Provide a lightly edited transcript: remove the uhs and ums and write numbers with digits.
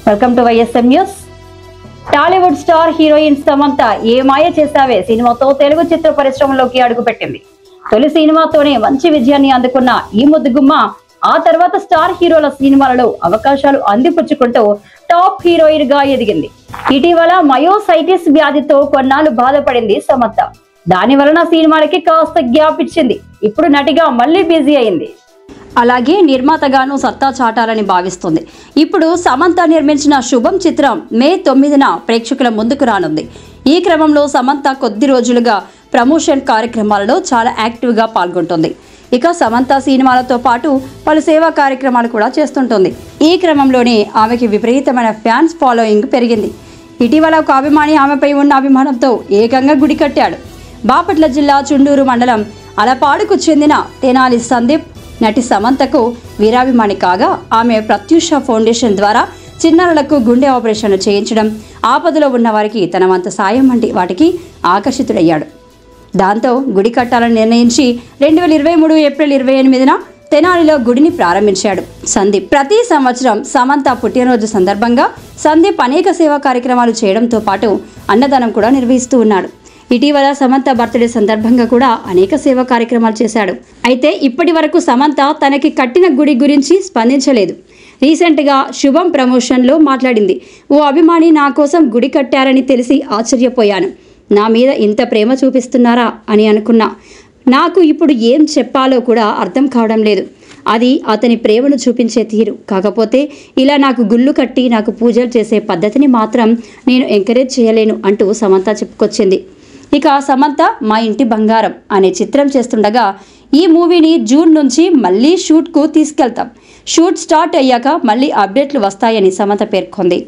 Welcome to YSM news. Tollywood star heroine Samantha Ye Maaya Chesave సినిమాతో తెలుగు చిత్ర పరిశ్రమలోకి అడుగుపెట్టింది. తొలి సినిమాతోనే మంచి విజయాన్ని అందుకున్న ఈ ముద్దుగుమ్మ ఆ తర్వాత స్టార్ హీరోల సినిమాలలో అవకాశాలు అందిపుచ్చుకుంటూ టాప్ హీరోయిన్ గా ఎదిగింది. ఇటీవల మయోసైటిస్ వ్యాధితో కొన్నాళ్ళు బాధపడింది సమంత. దాని వలన సినిమాలకి కాస్త గ్యాప్ ఇచ్చింది. ఇప్పుడు నటిగా మళ్ళీ బిజీ అయింది. అలాగే నిర్మాతగాను సత్తా చాటాలని భావిస్తుంది. ఇప్పుడు సమంత నిర్మించిన శుభం చిత్రం మే 9న ప్రేక్షకుల ముందుకు రానుంది. ఈ క్రమంలో సమంత కొద్ది రోజులుగా ప్రమోషన్ కార్యక్రమాలలో చాలా యాక్టివ్గా పాల్గొంటుంది. ఇక సమంత సినిమాలతో పాటు పలు సేవా కార్యక్రమాలు కూడా చేస్తుంటుంది. ఈ క్రమంలోనే ఆమెకి విపరీతమైన ఫ్యాన్స్ ఫాలోయింగ్ పెరిగింది. ఇటీవల ఒక అభిమాని ఆమెపై ఉన్న అభిమానంతో ఏకంగా గుడి కట్టాడు. బాపట్ల జిల్లా చుండూరు మండలం అలపాడుకు చెందిన తెనాలి సందీప్ నటి సమంతకు వీరాభిమాని కాగా, ఆమె ప్రత్యూష ఫౌండేషన్ ద్వారా చిన్నారులకు గుండె ఆపరేషన్లు చేయించడం, ఆపదలో ఉన్న వారికి తన వంతు సాయం వంటి వాటికి ఆకర్షితుడయ్యాడు. దాంతో గుడి కట్టాలని నిర్ణయించి 2023 ఏప్రిల్ 28న తెనాలిలో గుడిని ప్రారంభించాడు సందీప్. ప్రతి సంవత్సరం సమంత పుట్టినరోజు సందర్భంగా సందీప్ అనేక సేవా కార్యక్రమాలు చేయడంతో పాటు అన్నదానం కూడా నిర్వహిస్తూ ఉన్నాడు. ఇటీవల సమంత బర్త్డే సందర్భంగా కూడా అనేక సేవా కార్యక్రమాలు చేశాడు. అయితే ఇప్పటి వరకు సమంత తనకి కట్టిన గుడి గురించి స్పందించలేదు. రీసెంట్గా శుభం ప్రమోషన్లో మాట్లాడింది. ఓ అభిమాని నా కోసం గుడి కట్టారని తెలిసి ఆశ్చర్యపోయాను. నా మీద ఇంత ప్రేమ చూపిస్తున్నారా అని అనుకున్నా. నాకు ఇప్పుడు ఏం చెప్పాలో కూడా అర్థం కావడం లేదు. అది అతని ప్రేమను చూపించే తీరు. కాకపోతే ఇలా నాకు గుళ్ళు కట్టి నాకు పూజలు చేసే పద్ధతిని మాత్రం నేను ఎంకరేజ్ చేయలేను అంటూ సమంత చెప్పుకొచ్చింది. ఇక సమంత మా ఇంటి బంగారం అనే చిత్రం చేస్తుండగా ఈ మూవీని జూన్ నుంచి మళ్ళీ షూట్కు తీసుకెళ్తాం. షూట్ స్టార్ట్ అయ్యాక మళ్ళీ అప్డేట్లు వస్తాయని సమంత పేర్కొంది.